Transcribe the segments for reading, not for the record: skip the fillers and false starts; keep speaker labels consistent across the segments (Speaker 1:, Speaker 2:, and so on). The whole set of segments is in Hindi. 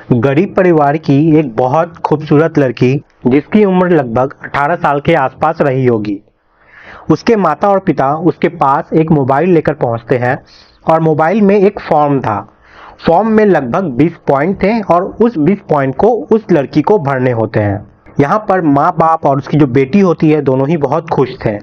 Speaker 1: गरीब परिवार की एक बहुत खूबसूरत लड़की जिसकी उम्र लगभग 18 साल के आसपास रही होगी। उसके माता और पिता उसके पास एक मोबाइल लेकर पहुंचते हैं और मोबाइल में एक फॉर्म था। फॉर्म में लगभग 20 पॉइंट थे और उस 20 पॉइंट को उस लड़की को भरने होते हैं। यहाँ पर माँ बाप और उसकी जो बेटी होती है दोनों ही बहुत खुश थे।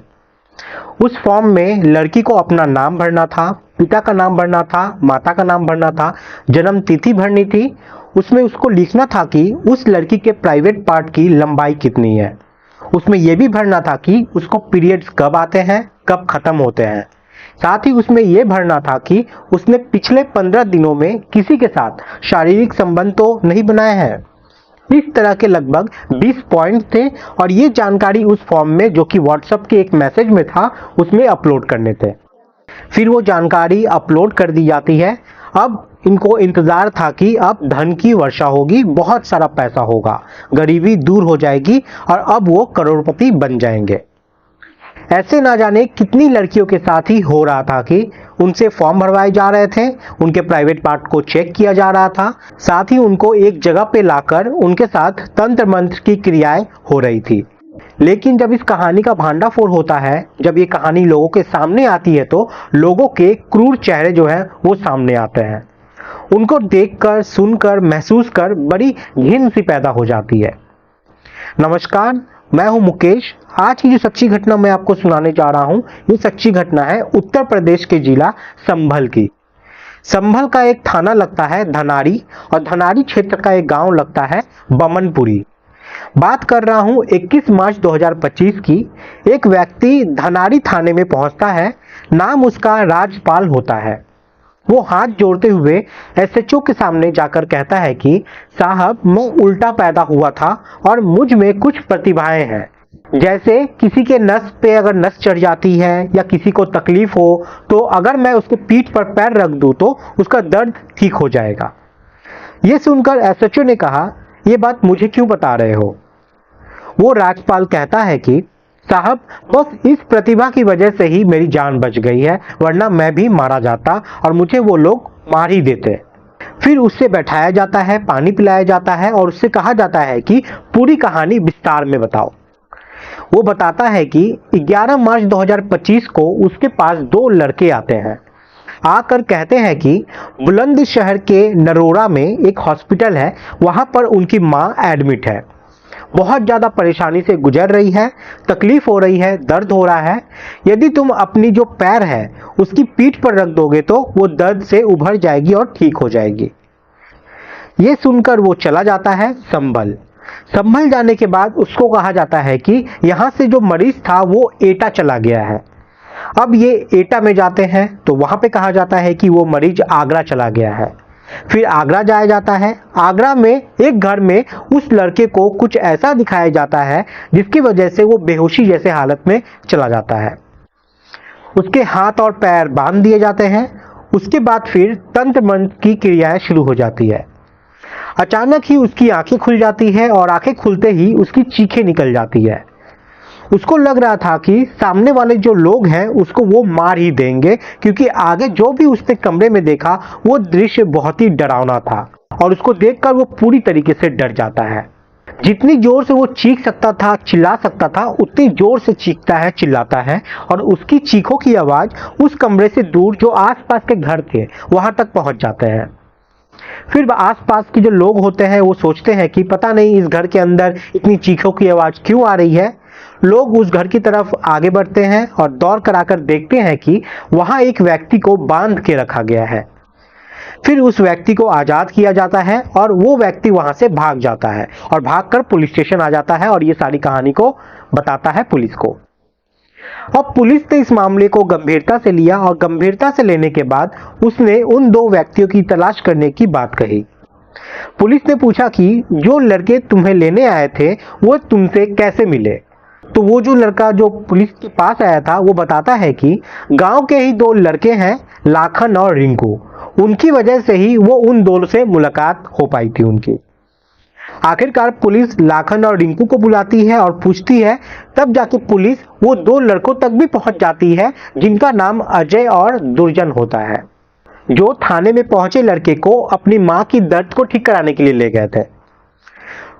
Speaker 1: उस फॉर्म में लड़की को अपना नाम भरना था, पिता का नाम भरना था, माता का नाम भरना था, जन्म तिथि भरनी थी। उसमें उसको लिखना था कि उस लड़की के प्राइवेट पार्ट की लंबाई कितनी है। उसमें यह भी भरना था कि उसको पीरियड्स कब आते हैं, कब खत्म होते हैं। साथ ही उसमें यह भरना था कि उसने पिछले 15 दिनों में किसी के साथ शारीरिक संबंध तो नहीं बनाए हैं। इस तरह के लगभग 20 पॉइंट थे और ये जानकारी उस फॉर्म में, जो कि व्हाट्सएप के एक मैसेज में था, उसमें अपलोड करने थे। फिर वो जानकारी अपलोड कर दी जाती है। अब इनको इंतजार था कि अब धन की वर्षा होगी, बहुत सारा पैसा होगा, गरीबी दूर हो जाएगी और अब वो करोड़पति बन जाएंगे। ऐसे ना जाने कितनी लड़कियों के साथ ही हो रहा था कि उनसे फॉर्म भरवाए जा रहे थे, उनके प्राइवेट पार्ट को चेक किया जा रहा था, साथ ही उनको एक जगह पे लाकर उनके साथ तंत्र मंत्र की क्रियाएं हो रही थी। लेकिन जब इस कहानी का भांडाफोड़ होता है, जब ये कहानी लोगों के सामने आती है, तो लोगों के क्रूर चेहरे जो है वो सामने आते हैं। उनको देखकर, सुनकर, महसूस कर बड़ी घिन सी पैदा हो जाती है। नमस्कार, मैं हूं मुकेश। आज की जो सच्ची घटना मैं आपको सुनाने जा रहा हूं, ये सच्ची घटना है उत्तर प्रदेश के जिला संभल की। संभल का एक थाना लगता है धनारी और धनारी क्षेत्र का एक गांव लगता है बमनपुरी। बात कर रहा हूं 21 मार्च 2025 की। एक व्यक्ति धनारी थाने में पहुंचता है। नाम उसका राजपाल होता है। वो हाथ जोड़ते हुए एसएचओ के सामने जाकर कहता है कि साहब, मैं उल्टा पैदा हुआ था और मुझ में कुछ प्रतिभाएं हैं। जैसे किसी के नस पे अगर नस चढ़ जाती है या किसी को तकलीफ हो तो अगर मैं उसके पीठ पर पैर रख दूं तो उसका दर्द ठीक हो जाएगा। ये सुनकर एसएचओ ने कहा, ये बात मुझे क्यों बता रहे हो? वो राजपाल कहता है कि साहब, बस इस प्रतिभा की वजह से ही मेरी जान बच गई है, वरना मैं भी मारा जाता और मुझे वो लोग मार ही देते। फिर उससे बैठाया जाता है, पानी पिलाया जाता है और उससे कहा जाता है कि पूरी कहानी विस्तार में बताओ। वो बताता है कि 11 मार्च 2025 को उसके पास 2 लड़के आते हैं। आकर कहते हैं कि बुलंदशहर के नरोरा में एक हॉस्पिटल है, वहां पर उनकी मां एडमिट है, बहुत ज्यादा परेशानी से गुजर रही है, तकलीफ हो रही है, दर्द हो रहा है। यदि तुम अपनी जो पैर है उसकी पीठ पर रख दोगे तो वो दर्द से उभर जाएगी और ठीक हो जाएगी। ये सुनकर वो चला जाता है संभल। संभल जाने के बाद उसको कहा जाता है कि यहाँ से जो मरीज था वो एटा चला गया है। अब ये एटा में जाते हैं तो वहां पे कहा जाता है कि वो मरीज आगरा चला गया है। फिर आगरा जाया जाता है। आगरा में एक घर में उस लड़के को कुछ ऐसा दिखाया जाता है जिसकी वजह से वो बेहोशी जैसे हालत में चला जाता है। उसके हाथ और पैर बांध दिए जाते हैं। उसके बाद फिर तंत्र मंत्र की क्रियाएं शुरू हो जाती है। अचानक ही उसकी आंखें खुल जाती है और आंखें खुलते ही उसकी चीखें निकल जाती है। उसको लग रहा था कि सामने वाले जो लोग हैं उसको वो मार ही देंगे, क्योंकि आगे जो भी उसने कमरे में देखा वो दृश्य बहुत ही डरावना था और उसको देखकर वो पूरी तरीके से डर जाता है। जितनी जोर से वो चीख सकता था, चिल्ला सकता था, उतनी जोर से चीखता है, चिल्लाता है और उसकी चीखों की आवाज उस कमरे से दूर जो आसपास के घर थे वहां तक पहुंच जाते हैं। फिर आसपास के जो लोग होते हैं वो सोचते हैं कि पता नहीं इस घर के अंदर इतनी चीखों की आवाज क्यों आ रही है। लोग उस घर की तरफ आगे बढ़ते हैं और दौड़ कर आकर देखते हैं कि वहां एक व्यक्ति को बांध के रखा गया है। फिर उस व्यक्ति को आजाद किया जाता है और वो व्यक्ति वहां से भाग जाता है और भागकर पुलिस स्टेशन आ जाता है और ये सारी कहानी को बताता है पुलिस को। अब पुलिस ने इस मामले को गंभीरता से लिया और गंभीरता से लेने के बाद उसने उन 2 व्यक्तियों की तलाश करने की बात कही। पुलिस ने पूछा कि जो लड़के तुम्हें लेने आए थे वो तुमसे कैसे मिले। तो वो जो लड़का जो पुलिस के पास आया था वो बताता है कि गांव के ही 2 लड़के हैं, लाखन और रिंकू। उनकी वजह से ही वो उन दोनों से मुलाकात हो पाई थी उनकी। आखिरकार पुलिस लाखन और रिंकू को बुलाती है और पूछती है। तब जाके पुलिस वो 2 लड़कों तक भी पहुंच जाती है जिनका नाम अजय और दुर्जन होता है। जो थाने में पहुंचे लड़के को अपनी मां की दर्द को ठीक कराने के लिए ले गए थे।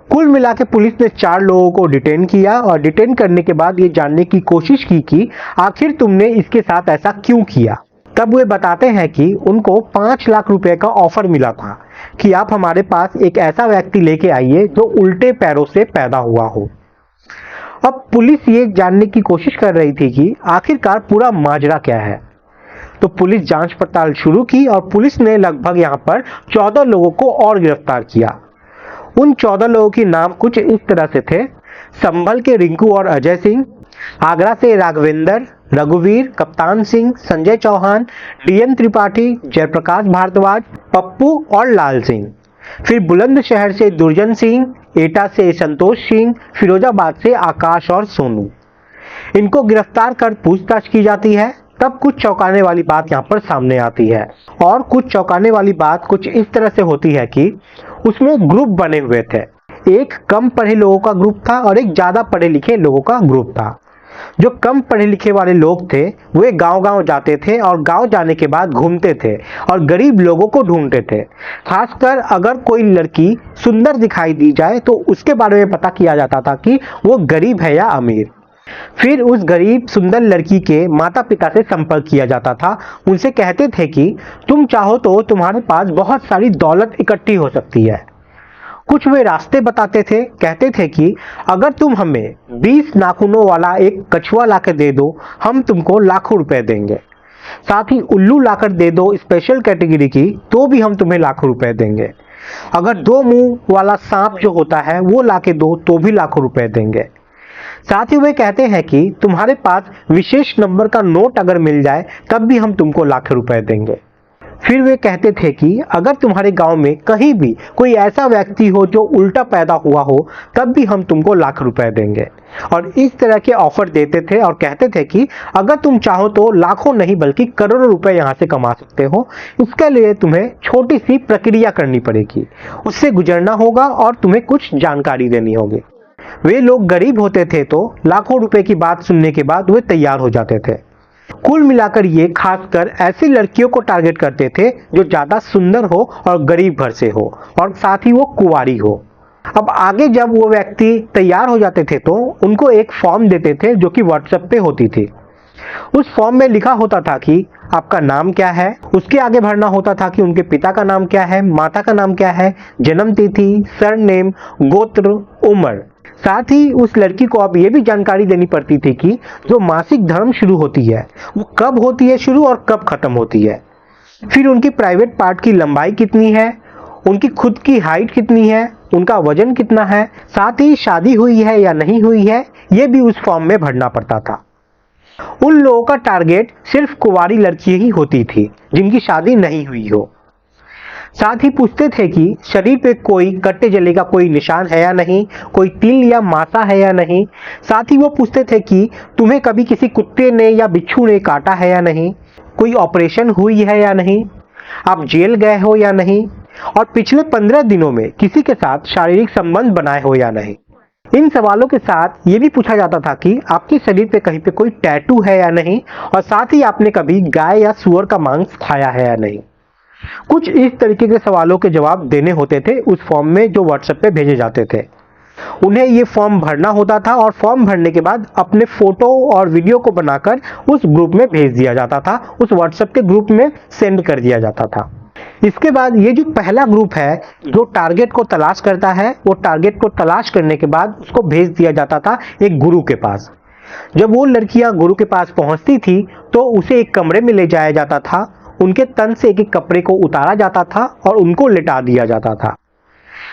Speaker 1: कुल मिला के पुलिस ने 4 लोगों को डिटेन किया और डिटेन करने के बाद ये जानने की कोशिश की कि आखिर तुमने इसके साथ ऐसा क्यों किया। तब वे बताते हैं कि उनको 5 लाख रुपए का ऑफर मिला था कि आप हमारे पास एक ऐसा व्यक्ति लेके आइए जो उल्टे पैरों से पैदा हुआ हो। अब पुलिस ये जानने की कोशिश कर रही थी कि आखिरकार पूरा माजरा क्या है, तो पुलिस जांच पड़ताल शुरू की और पुलिस ने लगभग यहाँ पर 14 लोगों को और गिरफ्तार किया। उन 14 लोगों के नाम कुछ इस तरह से थे: संभल के रिंकू और अजय सिंह, आगरा से राघवेंद्र, रघुवीर, कप्तान सिंह, संजय चौहान, डीएन त्रिपाठी, जयप्रकाश भारद्वाज, पप्पू और लाल सिंह। फिर बुलंदशहर से दुर्जन सिंह, एटा से संतोष सिंह, फिरोजाबाद से आकाश और सोनू। इनको गिरफ्तार कर पूछताछ की जाती है। तब कुछ चौंकाने वाली बात यहाँ पर सामने आती है और कुछ चौंकाने वाली बात कुछ इस तरह से होती है कि उसमें ग्रुप बने हुए थे। एक कम पढ़े लोगों का ग्रुप था और एक ज्यादा पढ़े लिखे लोगों का ग्रुप था। जो कम पढ़े लिखे वाले लोग थे वे गांव-गांव जाते थे और गांव जाने के बाद घूमते थे और गरीब लोगों को ढूंढते थे। खासकर अगर कोई लड़की सुंदर दिखाई दी जाए तो उसके बारे में पता किया जाता था कि वो गरीब है या अमीर। फिर उस गरीब सुंदर लड़की के माता पिता से संपर्क किया जाता था। उनसे कहते थे कि तुम चाहो तो तुम्हारे पास बहुत सारी दौलत इकट्ठी हो सकती है। कुछ वे रास्ते बताते थे, कहते थे कि अगर तुम हमें 20 नाखूनों वाला एक कछुआ लाकर दे दो हम तुमको लाखों रुपए देंगे। साथ ही उल्लू लाकर दे दो स्पेशल कैटेगरी की तो भी हम तुम्हें लाखों रुपए देंगे। अगर 2 मुंह वाला सांप जो होता है वो लाके दो तो भी लाखों रुपए देंगे। साथ ही वे कहते हैं कि तुम्हारे पास विशेष नंबर का नोट अगर मिल जाए तब भी हम तुमको लाखों रुपए देंगे। फिर वे कहते थे कि अगर तुम्हारे गांव में कहीं भी कोई ऐसा व्यक्ति हो जो उल्टा पैदा हुआ हो तब भी हम तुमको लाख रुपए देंगे। और इस तरह के ऑफर देते थे और कहते थे कि अगर तुम चाहो तो लाखों नहीं बल्कि करोड़ों रुपए यहाँ से कमा सकते हो। इसके लिए तुम्हें छोटी सी प्रक्रिया करनी पड़ेगी, उससे गुजरना होगा और तुम्हें कुछ जानकारी देनी होगी। वे लोग गरीब होते थे तो लाखों रुपए की बात सुनने के बाद वे तैयार हो जाते थे। कुल मिलाकर ये खासकर ऐसी लड़कियों को टारगेट करते थे जो ज्यादा सुंदर हो और गरीब घर से हो और साथ ही वो कुंवारी हो। अब आगे जब वो व्यक्ति तैयार हो जाते थे तो उनको एक फॉर्म देते थे जो कि व्हाट्सएप पे होती थी। उस फॉर्म में लिखा होता था कि आपका नाम क्या है, उसके आगे भरना होता था कि उनके पिता का नाम क्या है, माता का नाम क्या है, जन्म तिथि, सरनेम, गोत्र, उम्र। साथ ही उस लड़की को अब ये भी जानकारी देनी पड़ती थी कि जो मासिक धर्म शुरू होती है वो कब होती है शुरू और कब खत्म होती है। फिर उनकी प्राइवेट पार्ट की लंबाई कितनी है, उनकी खुद की हाइट कितनी है, उनका वजन कितना है, साथ ही शादी हुई है या नहीं हुई है, ये भी उस फॉर्म में भरना पड़ता था। उन लोगों का टारगेट सिर्फ कुंवारी लड़की ही होती थी जिनकी शादी नहीं हुई हो। साथ ही पूछते थे कि शरीर पे कोई कट्टे जले का कोई निशान है या नहीं, कोई तिल या मासा है या नहीं। साथ ही वो पूछते थे कि तुम्हें कभी किसी कुत्ते ने या बिच्छू ने काटा है या नहीं, कोई ऑपरेशन हुई है या नहीं, आप जेल गए हो या नहीं, और पिछले 15 दिनों में किसी के साथ शारीरिक संबंध बनाए हो या नहीं। इन सवालों के साथ ये भी पूछा जाता था कि आपके शरीर पे कहीं पे कोई टैटू है या नहीं, और साथ ही आपने कभी गाय या सुअर का मांस खाया है या नहीं। कुछ इस तरीके के सवालों के जवाब देने होते थे उस फॉर्म में जो व्हाट्सएप पे भेजे जाते थे। उन्हें ये फॉर्म भरना होता था और फॉर्म भरने के बाद अपने फोटो और वीडियो को बनाकर उस ग्रुप में भेज दिया जाता था, उस व्हाट्सएप के ग्रुप में सेंड कर दिया जाता था। इसके बाद ये जो पहला ग्रुप है जो टारगेट को तलाश करता है, वो टारगेट को तलाश करने के बाद उसको भेज दिया जाता था एक गुरु के पास। जब वो लड़कियां गुरु के पास पहुंचती थी तो उसे एक कमरे में ले जाया जाता था, उनके तन से एक एक कपड़े को उतारा जाता था और उनको लिटा दिया जाता था।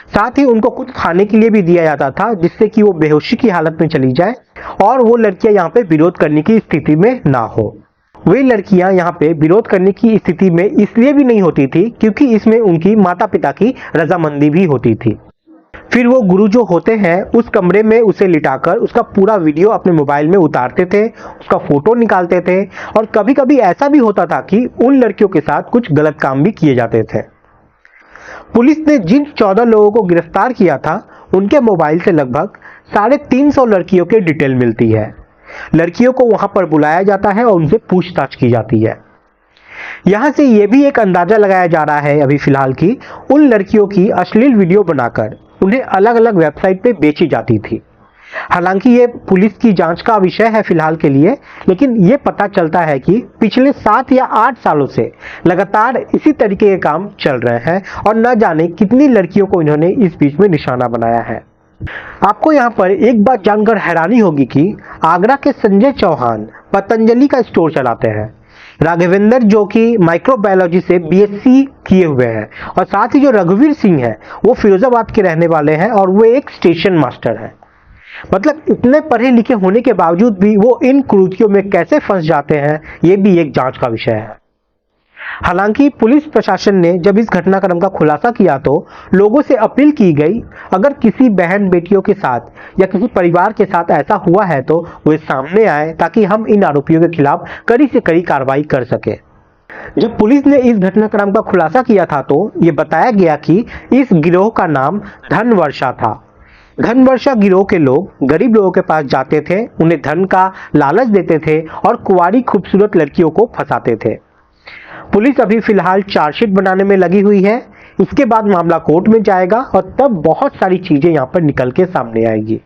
Speaker 1: साथ ही उनको कुछ खाने के लिए भी दिया जाता था जिससे कि वो बेहोशी की हालत में चली जाए और वो लड़कियां यहाँ पे विरोध करने की स्थिति में ना हो। वे लड़कियां यहाँ पे विरोध करने की स्थिति में इसलिए भी नहीं होती थी क्योंकि इसमें उनकी माता पिता की रजामंदी भी होती थी। फिर वो गुरु जो होते हैं उस कमरे में उसे लिटाकर उसका पूरा वीडियो अपने मोबाइल में उतारते थे, उसका फोटो निकालते थे, और कभी कभी ऐसा भी होता था कि उन लड़कियों के साथ कुछ गलत काम भी किए जाते थे। पुलिस ने जिन 14 लोगों को गिरफ्तार किया था उनके मोबाइल से लगभग 350 लड़कियों के डिटेल मिलती है। लड़कियों को वहां पर बुलाया जाता है और उनसे पूछताछ की जाती है। यहाँ से ये भी एक अंदाजा लगाया जा रहा है अभी फिलहाल की उन लड़कियों की अश्लील वीडियो बनाकर उन्हें अलग अलग वेबसाइट पे बेची जाती थी। हालांकि ये पुलिस की जांच का विषय है फिलहाल के लिए, लेकिन ये पता चलता है कि पिछले 7 या 8 सालों से लगातार इसी तरीके के काम चल रहे हैं और न जाने कितनी लड़कियों को इन्होंने इस बीच में निशाना बनाया है। आपको यहाँ पर एक बात जानकर हैरानी होगी कि आगरा के संजय चौहान पतंजलि का स्टोर चलाते हैं। राघवेंद्र जो कि माइक्रोबायोलॉजी से बीएससी किए हुए हैं और साथ ही जो रघुवीर सिंह है वो फिरोजाबाद के रहने वाले हैं और वो एक स्टेशन मास्टर है। मतलब इतने पढ़े लिखे होने के बावजूद भी वो इन कुरीतियों में कैसे फंस जाते हैं, ये भी एक जांच का विषय है। हालांकि पुलिस प्रशासन ने जब इस घटनाक्रम का खुलासा किया तो लोगों से अपील की गई, अगर किसी बहन बेटियों के साथ या किसी परिवार के साथ ऐसा हुआ है तो वे सामने आए ताकि हम इन आरोपियों के खिलाफ कड़ी से कड़ी कार्रवाई कर सके। जब पुलिस ने इस घटनाक्रम का खुलासा किया था तो ये बताया गया कि इस गिरोह का नाम धनवर्षा था। धनवर्षा गिरोह के लोग गरीब लोगों के पास जाते थे, उन्हें धन का लालच देते थे और कुंवारी खूबसूरत लड़कियों को फंसाते थे। पुलिस अभी फिलहाल चार्जशीट बनाने में लगी हुई है। इसके बाद मामला कोर्ट में जाएगा और तब बहुत सारी चीजें यहाँ पर निकल के सामने आएगी।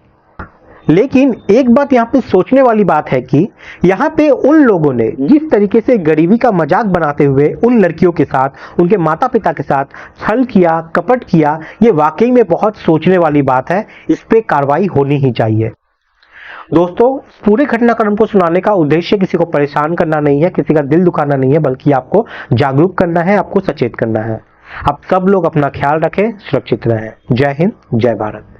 Speaker 1: लेकिन एक बात यहाँ पे सोचने वाली बात है कि यहाँ पे उन लोगों ने जिस तरीके से गरीबी का मजाक बनाते हुए उन लड़कियों के साथ, उनके माता पिता के साथ छल किया, कपट किया, ये वाकई में बहुत सोचने वाली बात है। इस पे कार्रवाई होनी ही चाहिए। दोस्तों, पूरे घटनाक्रम को सुनाने का उद्देश्य किसी को परेशान करना नहीं है, किसी का दिल दुखाना नहीं है, बल्कि आपको जागरूक करना है, आपको सचेत करना है। आप सब लोग अपना ख्याल रखें, सुरक्षित रहें। जय हिंद, जय भारत।